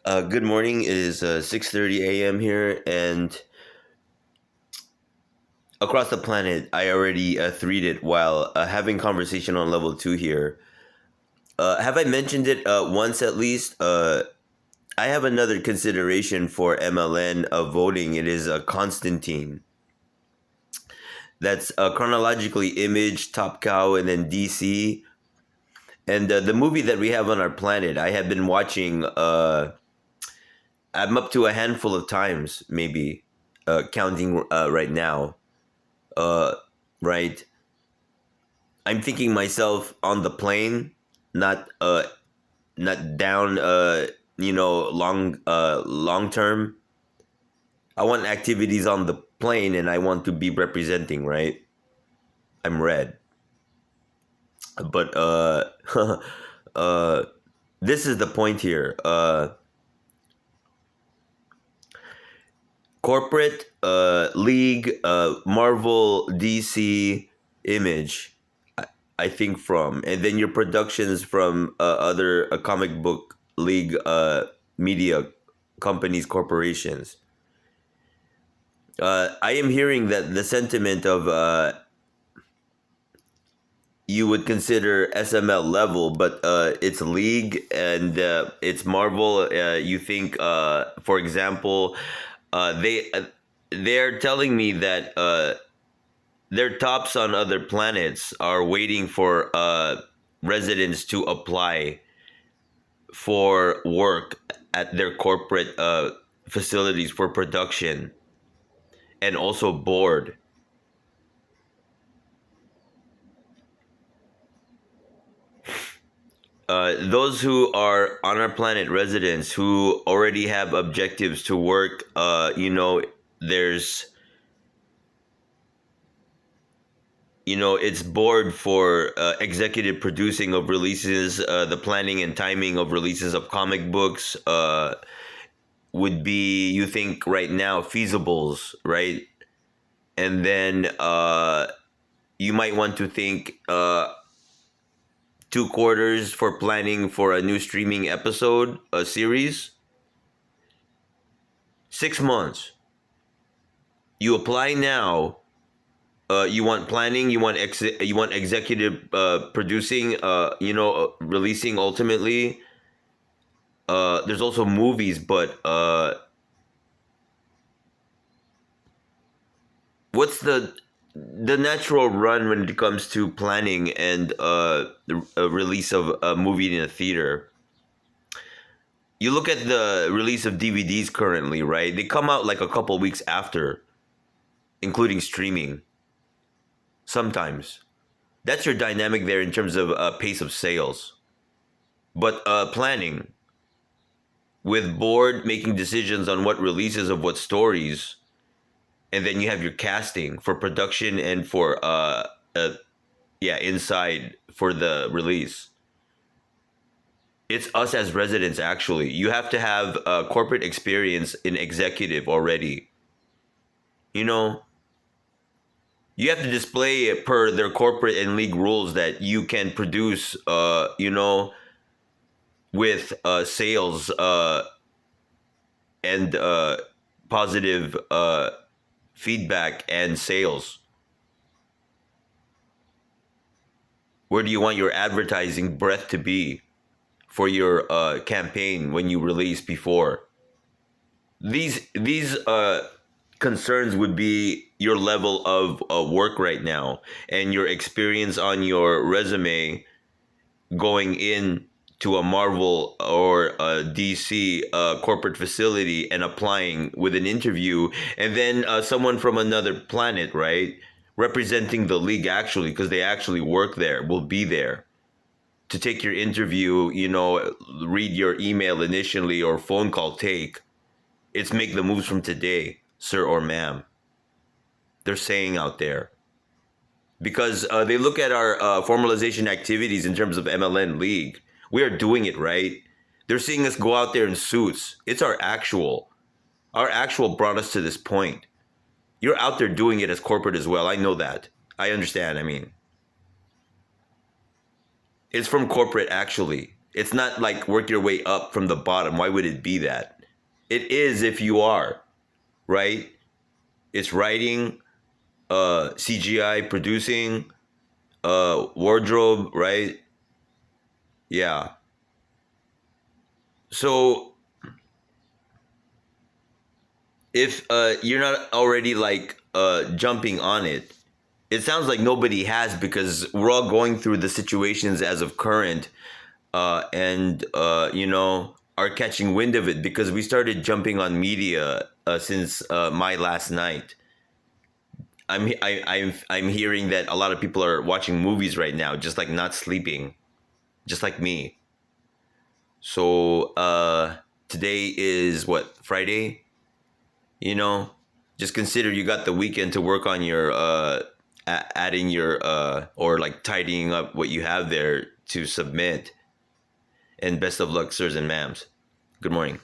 Good morning. It is 6:30 a.m. here, and across the planet, I already threed it while having conversation on level two here. Have I mentioned it once at least? I have another consideration for MLN voting. It is Constantine. That's chronologically Image, Top Cow, and then DC. And the movie that we have on our planet, I have been watching. I'm up to a handful of times, maybe, counting right now. Uh, right. I'm thinking myself on the plane, not not down long term. I want activities on the plane and I want to be representing, right? I'm red. But uh this is the point here. Corporate league Marvel DC Image, I think, from, and then your productions from other comic book league media companies, corporations. I am hearing that the sentiment of you would consider SML level, but it's league and it's Marvel. You think, for example, they're telling me that their tops on other planets are waiting for residents to apply for work at their corporate facilities for production and also board. Those who are on our planet residents who already have objectives to work, there's, it's board for executive producing of releases, the planning and timing of releases of comic books, would be, you think right now, feasibles, right? And then you might want to think 2 quarters for planning for a new streaming episode, a series. 6 months. You apply now. You want planning. You want executive producing. Releasing ultimately. There's also movies, but what's the natural run when it comes to planning and the release of a movie in a theater? You look at the release of DVDs currently, right? They come out like a couple weeks after, including streaming. Sometimes that's your dynamic there in terms of pace of sales. But planning with board making decisions on what releases of what stories, and then you have your casting for production and for inside for the release. It's us as residents, actually. You have to have corporate experience in executive already. You know, you have to display per their corporate and league rules that you can produce, with sales and positive feedback and sales. Where do you want your advertising breadth to be for your campaign when you release before? These concerns would be your level of work right now and your experience on your resume going in to a Marvel or a DC corporate facility and applying with an interview, and then someone from another planet, right, representing the league actually, because they actually work there, will be there to take your interview. Read your email initially or phone call take. It's make the moves from today, sir or ma'am. They're saying out there because they look at our formalization activities in terms of MLN League. We are doing it right. They're seeing us go out there in suits. It's our actual. Our actual brought us to this point. You're out there doing it as corporate as well. I know that. I understand. I mean, it's from corporate actually. It's not like work your way up from the bottom. Why would it be that? It is if you are, right? It's writing, CGI, producing, wardrobe, right? Yeah. So if you're not already like jumping on it, it sounds like nobody has, because we're all going through the situations as of current, and are catching wind of it, because we started jumping on media since my last night. I'm hearing that a lot of people are watching movies right now, just like not sleeping, just like me. So today is what, Friday? You know, just consider you got the weekend to work on your adding your or like tidying up what you have there to submit. And best of luck, sirs and ma'ams. Good morning.